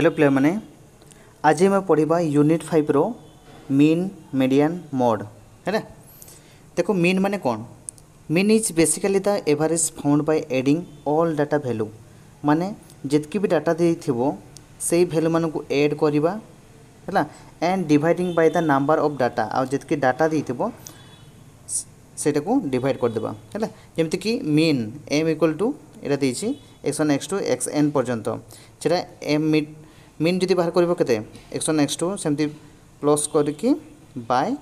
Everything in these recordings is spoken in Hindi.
हेलो प्ले मैंने आज मैं पढ़ा यूनिट 5 रो मीन मीडियन मोड है। देखो मीन माने कौन। Mean is basically the average found by adding all data value माने जितकी भी डाटा देथिबो सेही वैल्यू मान को ऐड करवा है and dividing by the number of data आ जितकी डाटा देथिबो सेटा को डिवाइड कर देबा है। जेमति कि मीन m इक्वल टू एटा देछि x1 x2 xn पर्यंत सेटा m मीन जदि बाहर करबो केते x1 x2 सेमति प्लस करके बाय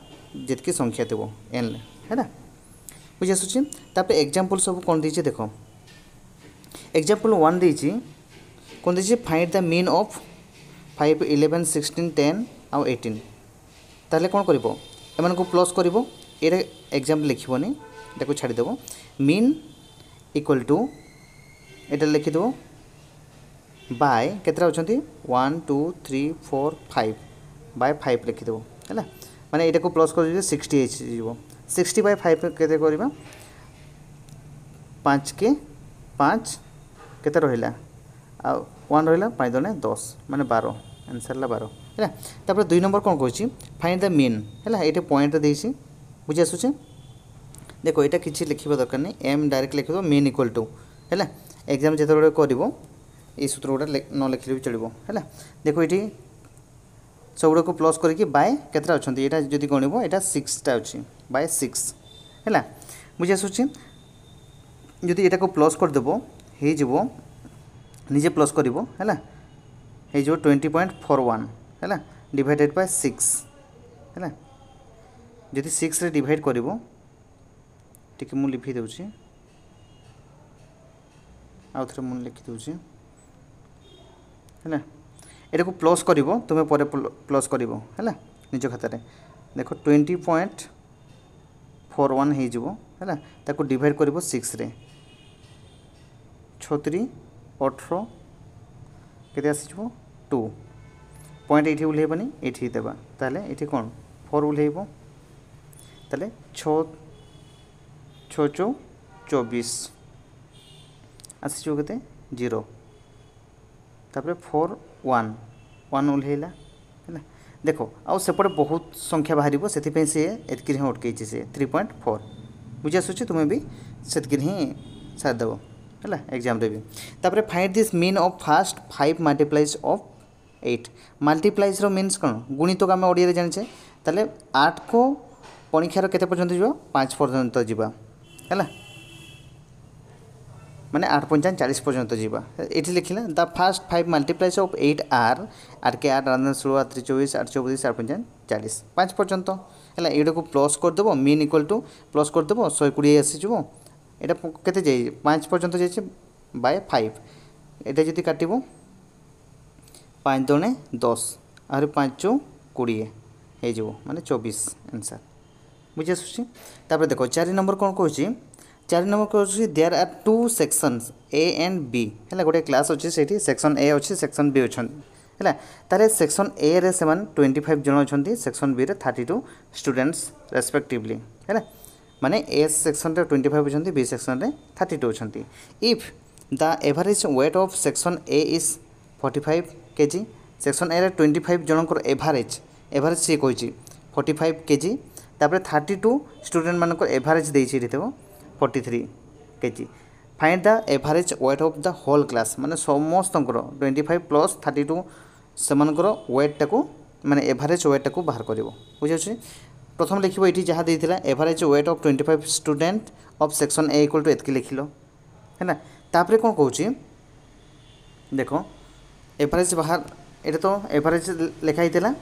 जितकी संख्या देबो n है बुझि आसुछि। तापर एग्जांपल सब कोन दिछि देखो एग्जांपल 1 दिछि कोन दिछि फाइंड द मीन ऑफ 5 11 16 10 और 18 ताले कोन करबो एमान को प्लस करबो एटा एग्जांपल लिखिबोनी देखो छाड़ी देबो मीन इक्वल टू एटा लिखि देबो बाय केतरा होचंती 1 2 3 4 5 बाय 5 लिखि देबो हैला माने एटा को प्लस कर 60 जीवो 60 बाय 5 केते करबा 5 के 5 केते रहिला आ 1 रहिला 5 दने 10 माने 12 आंसर ला 12 हैला। तापर 2 नंबर कोन कहछि फाइंड द मीन हैला एटा पॉइंट देछि बुझि आसुछि। देखो एटा किछि लिखिबा दरकार नै m डायरेक्ट लिखि दो मीन इक्वल टू हैला एग्जाम जेतबे करबो ए सूत्र गुडा न लिखले भी चलिबो हैला। देखो एठी सबुडा को प्लस करके बाय केतरा अछंती एटा जदी गणिबो एटा 6 टा अछि बाय 6 हैला बुझि आसुछि। जदी एटा को प्लस कर देबो हे जिवो निजे प्लस करिवो हैला हे जो 20.41 हैला डिवाइडेड बाय 6 हैला जदी 6 रे डिवाइड करिवो ठीक मु लिखि देउछि आ थरे मु लिखि देउछि हैला एटा को प्लस करिवो तुमे परे प्लस करिवो हैला निज खाता रे देखो 20.41 हे जिवो हैला ताको डिवाइड करिवो 6 रे 36 18 केते आसी जिवो 2 पॉइंट एठी उलेबनी एठी देबा ताले एठी कोन 4 उलेबो ताले 6 6 24 आसी जो केते 0 तापर 4 1 1 उल्हेला है। देखो आउ सेपटे बहुत संख्या बाहर से एतक ही अटकई से 3.4 बुझी आसुच्छे तुम्हें भी सेतक ही सारदेव है एग्जाम भी। तापर find this mean of first 5 multiplies of 8 multiples row means कौन गुणित को आम ओडिया जाने ताले 8 को पणिक्षार केते पर्यंत जीवा 5 पर्यंत जीवा है माने 8 पंचान 40 पर्यंत जीवा एठी लिखिला the first 5 multiplies of 8 are 8 के 8 16 8 24 8 24 8 पंचान 40 5 पर्यंत हैला एडा को प्लस कर देबो मीन इक्वल टू प्लस कर देबो 120 आसी जबो एटा केते जाई 5 पर्यंत जाई बाय 5 एटा जति काटिबो 5 दोने 10 और 5 चौ 20 हे जबो माने 24 आंसर बुझे आसुछि। तापर देखो 4 नंबर कोन कहूछि 4 नंबर कहूछि there are 2 sections A and B हैला गोटे क्लास अछि सेठी सेक्शन ए अछि सेक्शन बी अछि हैला तारे सेक्शन ए रे सेमान 25 जन अछंती सेक्शन बी रे 32 स्टूडेंट्स रेस्पेक्टिवली हैला माने ए सेक्शन रे 25 अछंती बी सेक्शन रे 32 अछंती। If the average weight of section A is 45 KG section A रे 25 जनकर एवरेज से कहछि 45 केजी तापर 32 स्टूडेंट मानकर एवरेज देछि देबो 43 KG find the average weight of the whole class माने समस्त 25 प्लस 32 सेमानकर वेट टाको माने एवरेज वेट टाको बाहर करिवो बुझियो। प्रथम लिखिबो एठी जहा देथिला average weight of 25 student of section A equal to एतकी लिखिलो हैना। तापर कोन कहूची देखो एवरेज बाहर एटा तो एवरेज लिखा हितला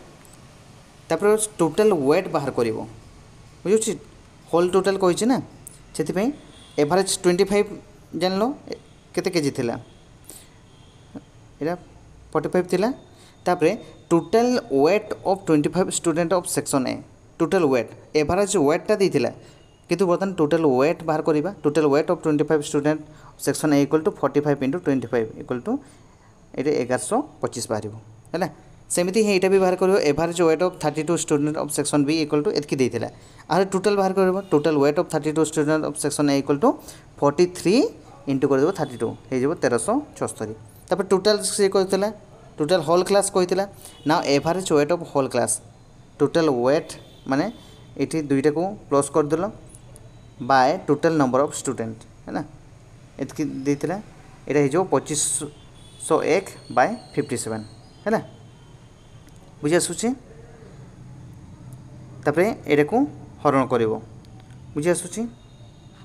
तापर टोटल वेट बाहर करिवो बुझियो होल टोटल कहिछि ना से एवरेज 25 जान लो केते केजी थिला एरा 45 थिला तापरे total weight of 25 student of section A total weight average weight ता देथिला किंतु बर्तन टोटल वेट बाहर करिबा total weight of 25 student section A equal to 45 * 25 equal to एटे 1125 बाहरिबो हैला। सेमिति हे एटा भी बाहर करियो average weight of 32 student of section B equal to एतकी देथिला आर टोटल बाहर करियो total weight of 32 student of section A equal to 43 into कर देबो 32 हे जेबो 1376 तापर टोटल से कहतला टोटल होल क्लास कही ना average weight of whole class total weight माने ये दुईटा को प्लस करदेल by total number of student है ना ये देता यहाँ हो 2501 बाय 57 है ना बुझी आसूची तापर ये को हरण कर बुझी आसूची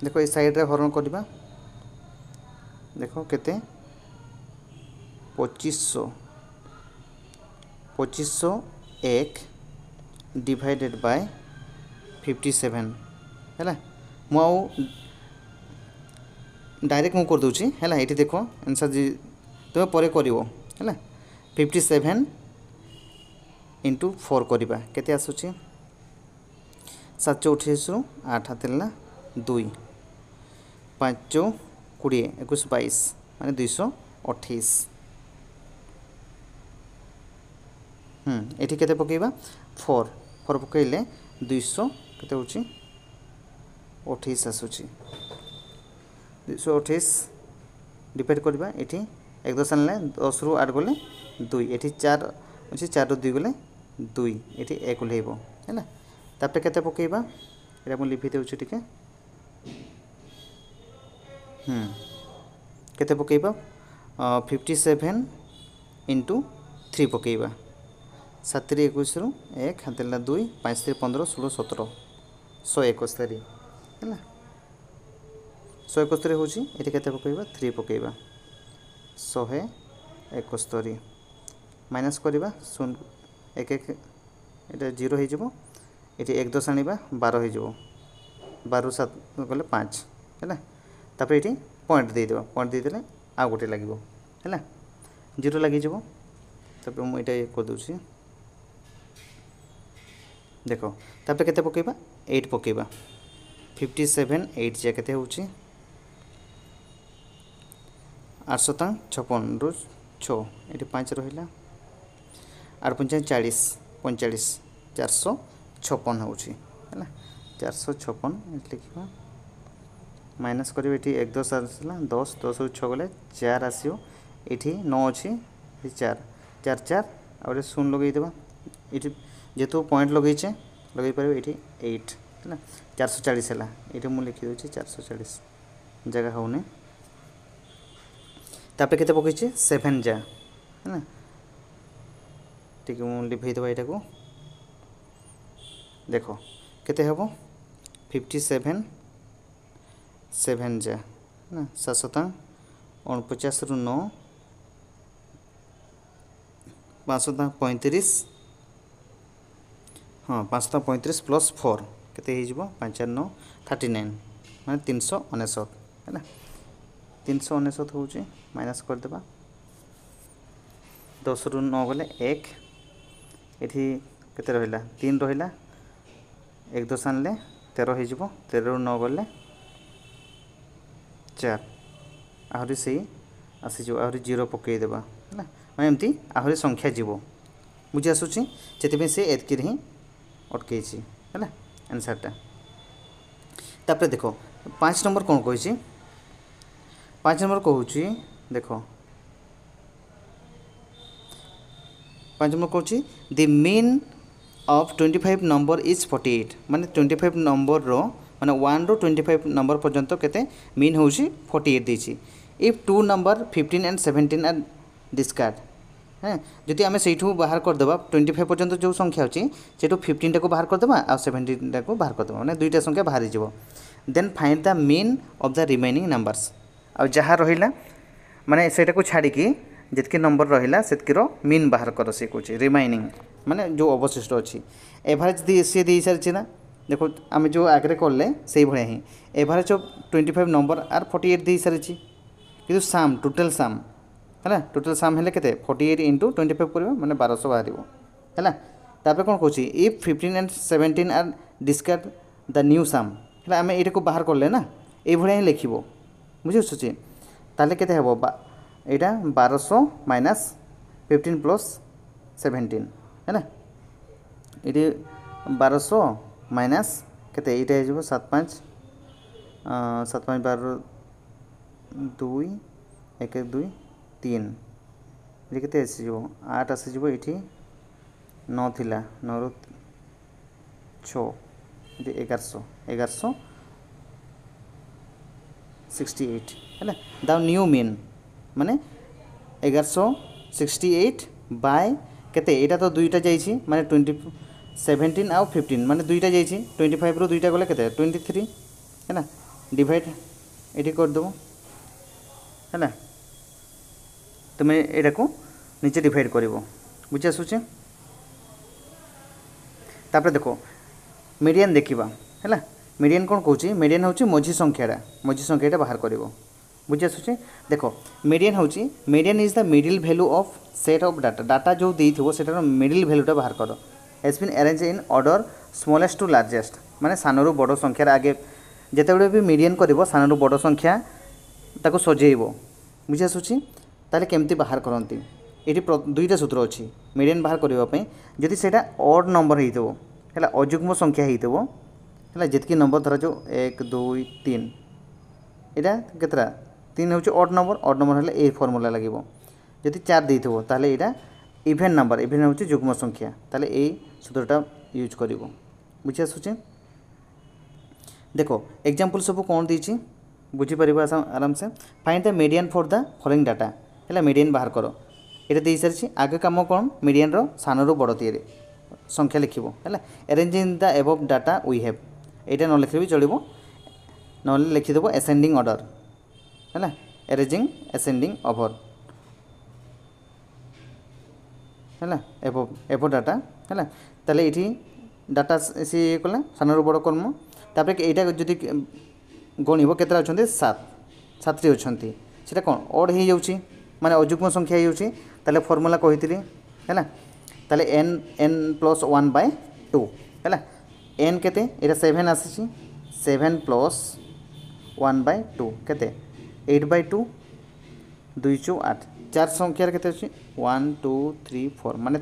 देखो ये साइड रे हरण करवा देखो केते 2501 डिवाइडेड बाय 57 है मु डायरेक्ट मु कर दूची है ये देख आंसर जी तुम पर कर 57 इंटू 4 करवा केते आसूची 728 8 हाथ 2 5 20 21 22 माने 228 ये केते पकेबा 4 पकेले 200 केते होची 28 आसूची 228 डिवाइड करवा ये 1 10 आनले 10 रु 8 गले 2 ये 4 अच्छे 4 रु 2 गले 2 ये 1 ओल्हेब है तापर केते पकेबा एटा मु लिखि देउछि टिके केते पकेबा 57 इंटू 3 पकेबा 7 रे 21 रु 1 हाथ 2 5 रे 15 16 17 171 है 171 होची एटी केते पकेबा 3 पकेबा 171 माइनस करवा 0 1 1 एटा 0 हो जिवो ये 1 10 आनिबा 12 हो 12 7 गले 5 है तापर ये पॉइंट देदेले आ गोटे लगे है 0 लगी तापर मुझे ये कर दूसरी देख तापर केते पकेबा 8 पकेबा 57 8 जे केते होची 856 रु 6 ये 5 रहा 8 45 45 456 होची है 456 लिखा माइनस कर 1 10 आसला 10 10 6 गले 4 आसो ये 9 अच्छी 4 4 4 और 0 लगेदेवा ये जेहेतु पॉइंट लगेचे लगे पारे ये 8 है 440 है ये मुझे लिखिदे 440 जगह होने तापर केते पकईचे 7 जा है ठीक मुझे लिभेदेवा यहाँ को देख केते हम 57 7 जा ना 749 रु 9 535 हाँ 535 प्लस 4 केते हो 5 9 39 माने 399 है ना 399 हो माइनस करदेबा 10 रु 9 गले 1 ये केते रहिला 3 रहिला 1 10 आनले 13 हो 13 रु 9 गले 4 आहरी से आसीज आहरी 0 पकईदेवा है मैं एमती आहरी संख्या जीव बुझी आसूची से से एतकी ही अटकई है आंसरटा तापर देख 5 नंबर कौन कही 5 नंबर कहूँ देख 5 नंबर कहूँ the mean of 25 number is 48 माने 25 नंबर रो माने 1 रो 25 नंबर पर्यंत केते मीन होउची 48 देछि if 2 number 15 and 17 are discard है जदि आमे सेठू बाहर कर देबा 25 पर्यंत जो संख्या अछि सेठू 15 टा को बाहर कर देबा आ 17 टा को बाहर कर देबा माने दुईटा संख्या बाहर जिवो then find the mean of the remaining numbers आ जहाँ रहिला माने सेटा को छाड़ी की जितके नंबर रहिला सेतकीरो मीन बाहर कर से कहूँ रिमेनिंग माने जो अवशिष्ट अच्छी एवरेज सी दे सारी ना देखो आम जो आगे कले से भाया ही एवरेज ऑफ 25 नंबर आर 48 दे सारी कि साम टोटल साम है टोटल साम है के 48 इंटू 25 कर मैंने 1200 बाहर है तापर कौन कहूँ if 15 and 17 are discard the new sum है आम ये बाहर कले ना ये ही लिख बुझे ताले के यहाँ 1200 माइनस 15 प्लस 17 है ना ये 1200 माइनस केते ये 7 5 7 5 12 2 1 1 2 3 ये केते आसीजिवो 8 आसीजिवो एठी 9 थिला 9 रु 6 ये 1168 है द न्यू मीन माने 1168 बाय केते एटा तो दुईटा जाइछि माने 17 आउ 15 माने दुईटा जाइछि 25 रु दुईटा गले केते 23 है ना डिवाइड एटी कर दबो है ना तुम एटा को नीचे डिवाइड करिवो बुझि आसुचे तापर देखो मीडियन देखिबा है मीडियन कौन कौच मीडियन हूँ मझी संख्याटा बाहर कर बुझी आसुचे देखो मीडियन हूँ median is the middle value of set of data data जो देइथिबो सेटार मिडिल वैल्यूटा बाहर कर has been arrange in order smallest to largest माने सानरू बड़ संख्यार आगे जितेबाला भी मीडियन कर सानरू बड़ संख्या ताको सजेइबो बुझी आसुची ताले केमती बाहर करती ये दुईटा सूत्र अच्छी मीडियन बाहर करने जदि सेटा ऑड नंबर होइथबो है अजुग्म संख्या होइथबो है जितकी नंबर धरा जो 1 2 3 यहाँ केतरा 3 हूँ ऑड नंबर हेल्ले ए फर्मुला लगे जदि 4 देइथबो ताले यहाँ इभेन नंबर हूँ जुग्म संख्या ताले ए सूत्रटा यूज कर बुझी आसुचे देखो एग्जांपल सब कौन देछि बुझीपर आराम से find the median for the following data है मीडियन बाहर कर ये दे सारी आगे कम कौन मीडियन सानू बड़ तीर संख्या लिखो है arranging the above data we have यहाँ न लिखे भी चलो ना लिखिदेव एसेंडिंग ऑर्डर है अरेंजिंग एसेंडिंग ओवर है एबव डाटा है ताले ये डाटा सी कला सानू बड़ कर्म तापर यहाँ जदि गणिब केतरा अच्छा 7 अच्छा से कौन ऑड हो जाऊँगी माने अजुग्म संख्या हो फर्मुला कही है ताले n प्लस 1/2 है n केते एटा 7 आसी 7 प्लस 1/2 केते 8/2 2 चौ 8 चार संख्यार केते अछि 1 2 3 4 माने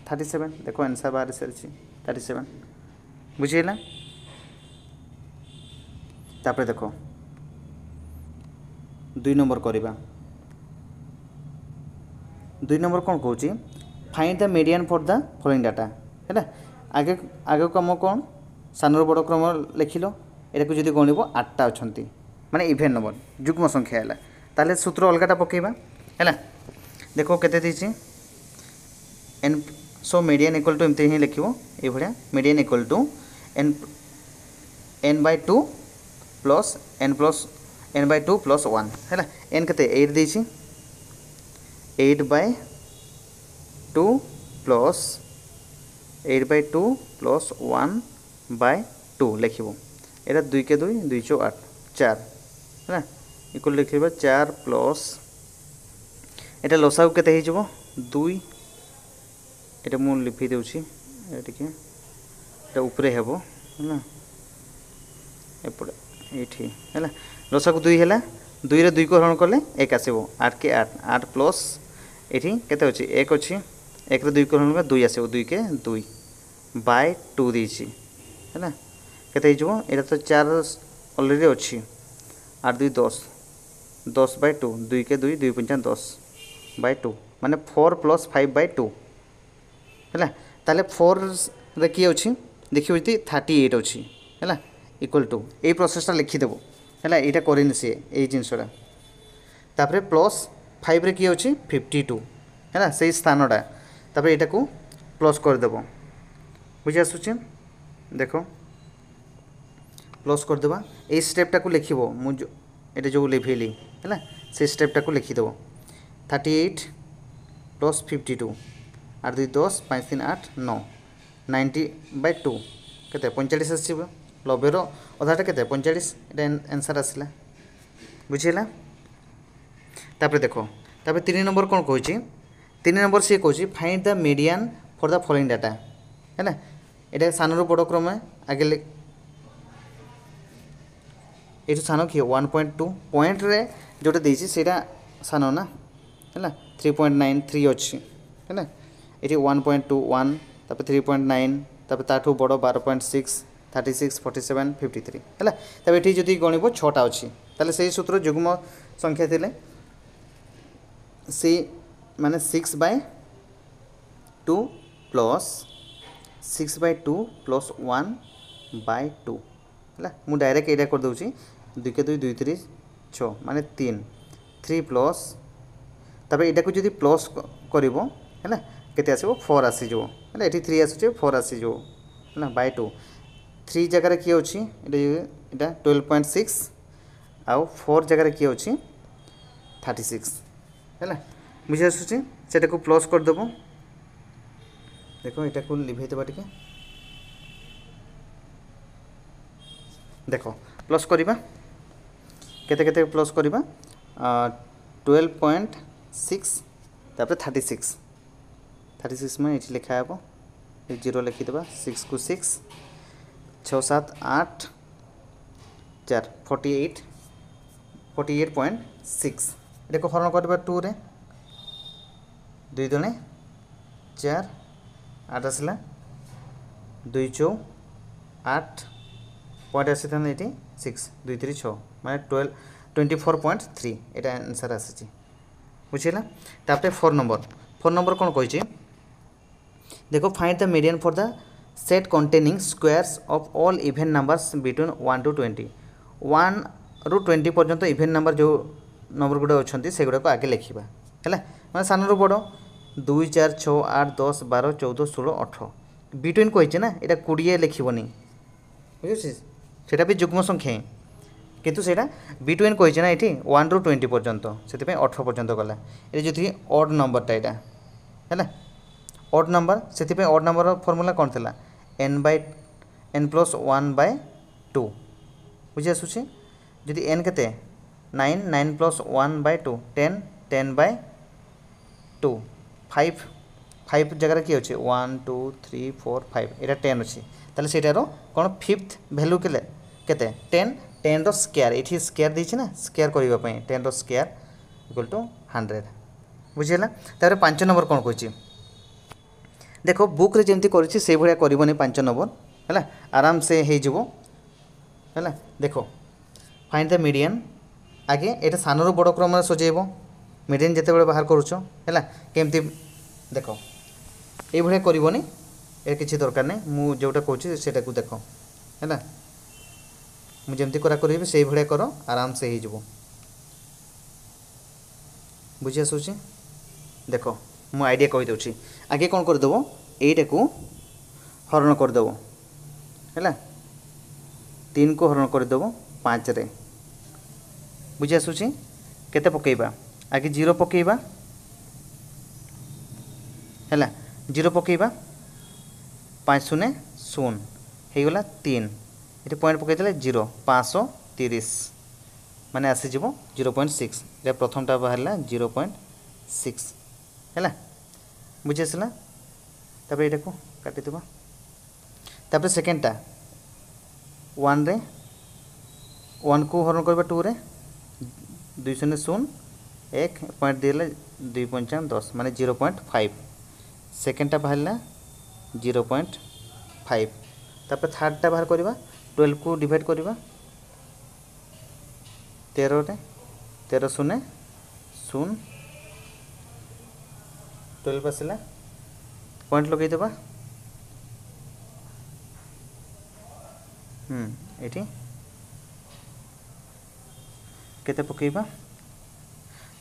37 देखो आंसर बाहर सारी 37 बुझेला तापर देखो 2 नंबर करवा 2 नंबर कौन कौच find the median for the following data है आगे आगे कम कौन सानर बड़ क्रम लिखिल यहाँ को जब गणिब 8टा अच्छा माने इभेन नंबर जुग्म संख्या है ताले सूत्र अलगाटा पकेबा है देखो केते देछि n so median equal to एमती ही लिखिबो ए भलिया median equal to n/2 plus n/2 plus 1 है n केते 8 देछि 8/2 प्लस 8/2 प्लस 1/2 लिखिबो एटा 2 के 2 2 चौ 8 4 है इक्वल लिखिबा 4 प्लस एटा लसागु केते हे जबो 2 एटा मु लिखि देउछि एटिके एटा ऊपरे हेबो है एपड़े एठी है लसागु 2 है 2 रे 2 को हरण कले 1 आसीबो 8 के 8 8 प्लस एठी केते अछि 1 अछि 1 रे 2 को हरण 2 आसीबो 2 के 2/2 देछि है केते हे जबो एटा तो 4 ऑलरेडी अछि 8 2 10 10/2 2 के 2 2 5 10/2 माने 4 प्लस 5/2 है ताले 4 रे की अछि देखियो 38 अछि है इक्वल टू ये प्रोसेसटा लिखिदेव है यहाँ करनी सी ये जिनसटा तापर प्लस 5 रे की अच्छी 52 है ना से स्थानटा तापर यहाँ को प्लस करदेव बुझी आसुचे देखो प्लस करदेवा ये स्टेपटा को लिखिब मुझे जो लिखेली है से स्टेपटा को लिखिदेव 38 प्लस 52 8 2 10 5 3 8 9 90/2 केते 45 आसीबो 90 रो अधाटा केते 45 एटा आंसर आसला बुझिला तापर देखो तापर 3 नंबर कोन कहूची 3 नंबर से कहूची find the median for the following data है ना एटा सानरो बड़ क्रम आगे एटू सानो कि 1.2 पॉइंट रे जोटा देछि सेटा सानो ना है 3.93 अच्छी है ना ये 1.21 तापर 3.9 तापर ताठू बड़ 12.6 36 47 53 है तब ये जदि गणिब 6टा अच्छी ताले से सूत्र जुग्म संख्या थिले से माने 6/2 प्लस 6/2 प्लस 1/2 है मु डायरेक्ट यहाँ कर दूसरी 2 के 2 2 3 6 माने 3 प्लस तब यहाँ को जब प्लस कर केते आसो 4 आसीज है ये 3 आसूँ 4 आसीज है बाय 2 3 जगह किए अच्छी यहाँ 12.6 आउ 4 जगह किए अच्छी 36 है बुझे आसूँ से प्लस करदेव देख यहाँ को लिभेदेवा टे देख प्लस करवा केते केते प्लस करवा 12.6 तापर 36 में ये लिखा हे 0 लिखिदेवा 6 को 6 6 7 8 4 48.6 ये हरण करवा 2 रे 2 दुने 4 8 आसला 2 चौ 8 पॉइंट आसी था ये 6 2 3 6 माने 24.3 यहाँ आंसर आसी बुझेगा तापर 4 नंबर कौन कही देखो find the median for the set containing squares of all even numbers between 1 to 20 1 ରୁ 20 पर्यंत इवन नंबर जो नंबर गुड़ा अच्छा से गुड़ा आगे लिखा है मैं सान रू बड़ 2 4 6 8 10 12 14 16 18 बिटवीन कही ना यहाँ 20 लिखनी बुझे सेटा भी जुग्म संख्या ही किंतु सेटा बिटवीन कही ना ये 1 ରୁ 20 पर्यंत से 18 पर्यंत गला ये जो ऑड नंबरटा यहाँ है ऑड नंबर से ऑड नंबर फॉर्मूला कौन थी n+1/2 बुझे आसूँ जदि n के 9 9 + 1/2 10 10/2 5 जगह किए अच्छे 1 2 3 4 5 यहाँ 10 अच्छी ताले सेटार कौन फिफ्थ वैल्यू केते 10 रो स्क्वायर ये स्क्वायर देछि ना स्क्वायर करने 10 रो स्क्वायर इक्वल टू 100 बुझेगा तापर 5 नंबर कौन कही देखो बुक रे जेमती करिछि से भलिया करबनी 5 नंबर है आराम से हो है देखो फाइंड द मीडियन आगे ये सान रू बड़ क्रम सजेब मीडियन जिते बड़े बाहर करुच है केमती देख ये भाया करनी ये किसी दरकार नहीं मु जोटा कहूँ से देख है मुझे करा करी से भाया कर आराम से हो बुझी आसूँ देख मु आइडिया कहीदे आगे कौन करदेव यटा को हरण करदेव है 3 को हरण करदेव 5 रे बुझी आसूँ केते पकेबा आगे 0 पकेबा है 0 पकेबा 5 शून्य शून्य होगला 3 ये पॉइंट पकईदे 0 530 माने आसीज 0.6 ये प्रथमटा बाहर 0.6 है बुझी आसला तापर यहाँ को काटिदेवा तापर सेकेंडटा 1 रे 1 को हरण करवा 2 रे 2 शून्य शून्य 1 पॉइंट दिए 2 पंचा 10 माने 0.5 सेकेंडटा बाहर 0.5 तापर थर्डटा बाहर करवा 12 को डिवाइड करवा 13 रे 13 शून्य शून्य 12 आसला पॉइंट लगेदेवा ये केते पकेबा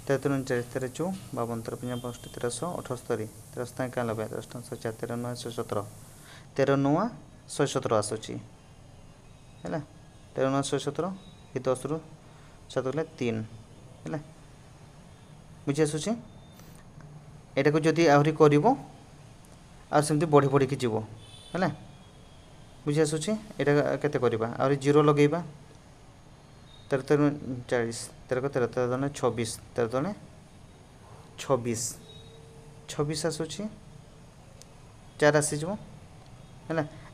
13 39 13 4 52 53 55 1378 1391 1304 13 9 117 13 9 117 आसूची है 13 9 117 ये 10 रू 7 गले 3 है बुझी आसूँ यहाँ को जदि आहरी कर सेमती बढ़ी बढ़ी जीव है बुझी आसूँ यहाँ केते करवा आहरी 0 लगेबा 13 13 40 13 को 13 13 दुने 26 13 दुने 26 26 आसूँ 4 आसीज है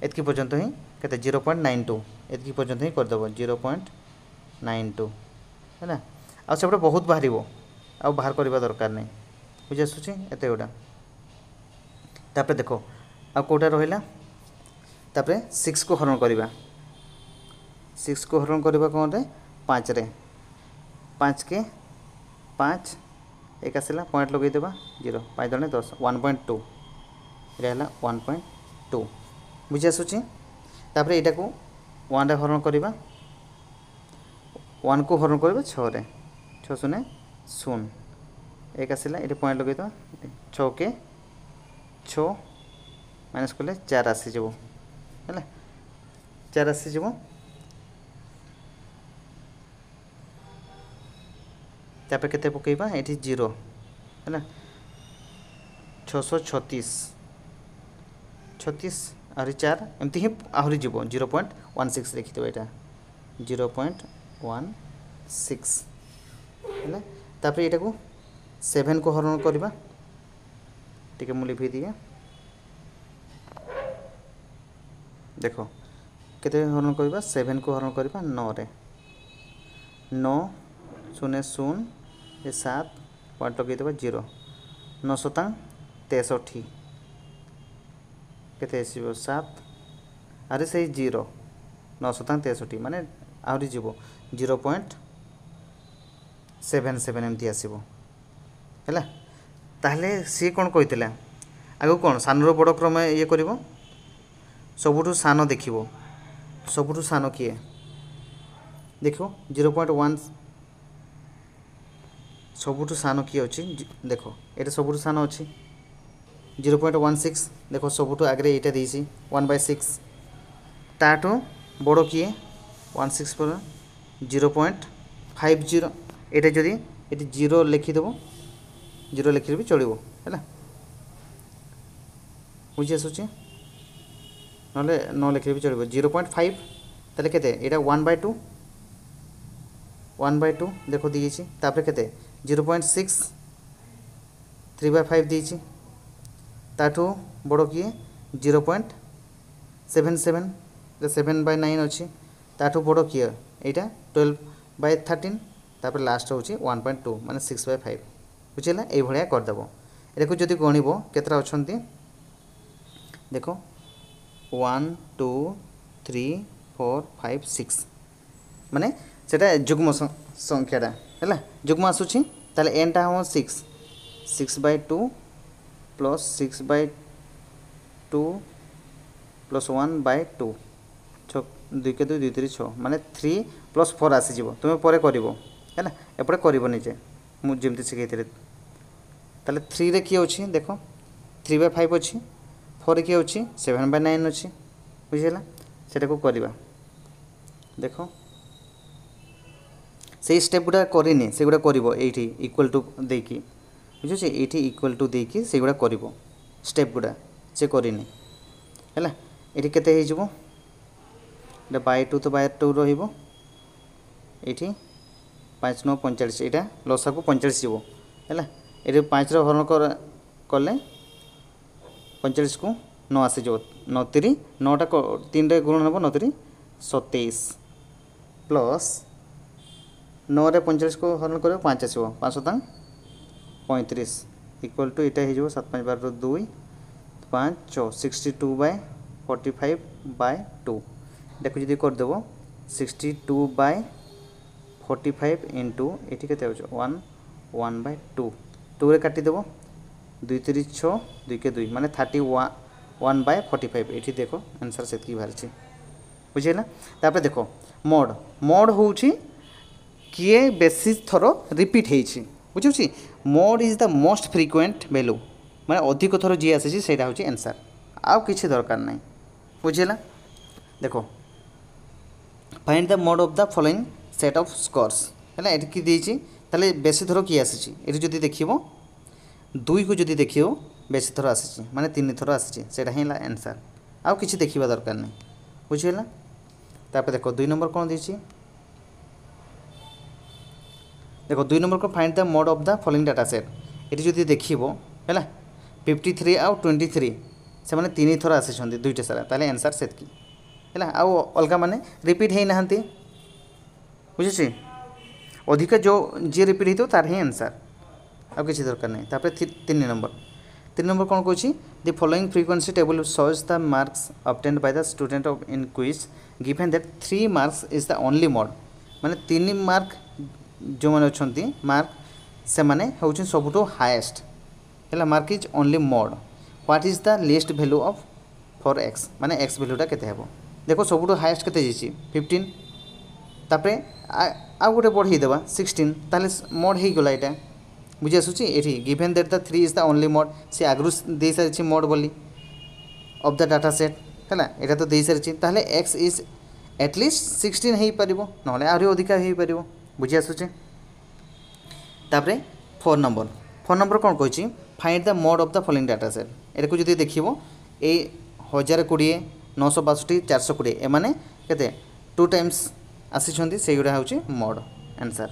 एतकी पर्यंत ही केते 0.92 एतकी पर्यंत ही करदेव 0.92 है आ से बहुत बाहर आ बाहर करवा दरकार नहीं बुझी आसूँ एत गुड़ा तापर देख आ कौटा रहा तापर 6 को हरण करवा 6 को हरण करवा कौन रे 5 रे 5 के 5 एक आसला पॉइंट लगेदेवा 0 5 दुणे 10 1.2 यहाँ 1.2 बुझी आसूँ तापर यहाँ को 1 रे हरण करवा 1 को हरण करवा 6 रे 6 शून्य 0 एक आसला ये पॉइंट लगेदेवा 6 के 6 माइनस कले 4 आसीज है 4 आसीज तापर केते पकेबा एठी 0 है 636 36 आहरी 4 एमती ही आहरी जीव 0.16 लिखिदेव यहाँ 0.16 है तापर यहाँ को 7 को हरण करवा टी मुझे लिखी दिए देख केते हरण करवा 7 को हरण करवा 9 रे 9 शून्य 0 ये 7 पॉइंट लगेदेव 0 9 शतांग 63 केते 7 अरे से 0 9 शतांग 63 माने आहरी जीव 0.77 एमती आसो है ताहले सी कौन कही आगु कौन सानर बड़ क्रम ये कर सबुठू सान देख सबुठू सान किए देख 0.1 सबुठू सान किए अच्छी देख ये सबुठू सान अच्छी 0.16 देख सबुठू आगे यहाँ देसी 1/6 ताठू बड़ किए 16 पर 0.50 ये जदि ये 0 लिखिदेव 0 लिखिले भी चलो है बुझी आसूँ ना न लिखिले भी चलो 0.5 ताले केते एटा 1/2 1/2 देखो दीची तापर केते 0.6 3/5 दीची ताठू बड़ किए 0.77 7/9 अच्छी ताठू बड़ किए यहाँ 12/13 तापर लास्ट हूँ 1.2 माने 6/5 बुझेगा ये भाया करदेव ये जदि गणव केतरा अच्छा देख 1 2 3 4 5 6 माने सेटा जुग्म संख्याटा है जुग्म आसूँ ताले एन टा हम 6/2 प्लस 6/2 प्लस 1/2 2 के 2 2 3 6 माने 3 प्लस 4 आसीज तुम्हें पर कर है एपटे कर निजे मुझे शिखई ताले 3 रे किए अच्छी देख 3/5 अच्छी 4 किए अच्छी 7/9 अच्छी बुझेगा सेटा को करवा देख से स्टेप गुड़ा करनी से गुड़ा कर इक्वल टू देकी बुझे ये इक्वल टू देकी से गुड़ा कर स्टेप गुड़ा से करनी है ये केते हो 2 तो 2 रही 5 9 45 यहाँ लसा को 45 जीव है ये 5 हरण कले 45 को 9 आसीज 9 3 9टा 3 रे गुण हम 9 3 27 प्लस 9 रे 45 को हरण कर 5 आसो 5 शतांग 35 इक्वल टू यहाँ हो 7 5 12 2 5 6 62/45/2 देखो जी करदेव 62/45 इंटू ये के 1/2 2 रे काटिदेव 2 3 6 2 के 2 माने 31/45 ये देख आंसर से बाहरी बुझेगा तापर देख मोड मोड हूँ किए बेसी थर रिपीट होती बुझे mode is the most frequent value माने अधिक थर जी आसी से हूँ आंसर आउ किसी दरकार ना बुझेगा देख find the mode of the following set of scores है ये देती ताले बेसी थर किए आसी ये जब देख 2 को जब देख बेसी थर आसी माने 3 थर आसी से आंसर आउ किसी देखा दरकार नहीं बुझेगा तापर देख 2 नंबर कौन देती देख 2 नंबर को find the mode of the following data set ये जब देख है 53 आउ 23 से मैंने 3 थर आसी 2टा सारा ताले आंसर से है आउ अलग माने रिपीट हो ना बुझे अधिक जो जी रिपीट हो तार ही आंसर आउ किसी दरकार नहीं तापर 3 नंबर कौन कौन the following frequency table shows the marks obtained by the student of in quiz given that 3 marks is the only mode माने 3 मार्क जो मैंने अच्छा मार्क से माने होउछन सबुठो हाईएस्ट हैला mark is only mode what is the least value of for x माने एक्स वैल्यूटा केते हेबो देखो सबुठो हाईएस्ट केते जेछि 15 तापरे आ गोटे बढ़ई देबा 16 ताले मोड हे गला एटा बुझि आसुची एठी given that the 3 is the only mode से आगरु दे सारिछि मोड बोली ऑफ द डाटा सेट हैला एटा तो दे सारिछि ताले एक्स इज एटलिस्ट 16 हे परिबो नले आरो अधिका हे परिबो बुझि आसुची तापरे 4 नंबर कोन कहछि find the mode of the following data set एटा को जदि देखिबो ए 1020 962 420 ए माने केते 2 टाइम्स आसी से गुड़ा हूँ मोड आंसर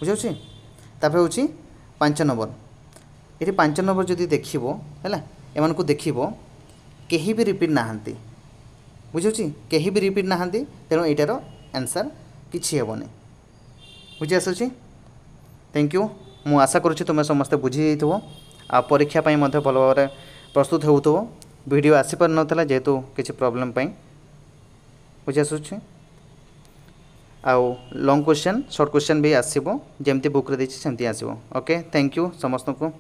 बुझे तापर हूँ 5 नंबर ये 5 नंबर जदि देखो है एम को देख कहीं भी रिपीट नहांती बुझे कहीं भी रिपीट नहांती तेणु यार आंसर किसी हेनी बुझी आसूँ थैंक यू मु आशा करुँच तुम्हें समस्ते बुझी जाइए आ परीक्षा भल भाव प्रस्तुत हो वीडियो आसीपार नाला जेहेतु किसी प्रोब्लेम बुझी आसूँ आउ लॉन्ग क्वेश्चन शॉर्ट क्वेश्चन भी आसो जमती बुक रे सेमती आसो ओके थैंक यू समस्त को।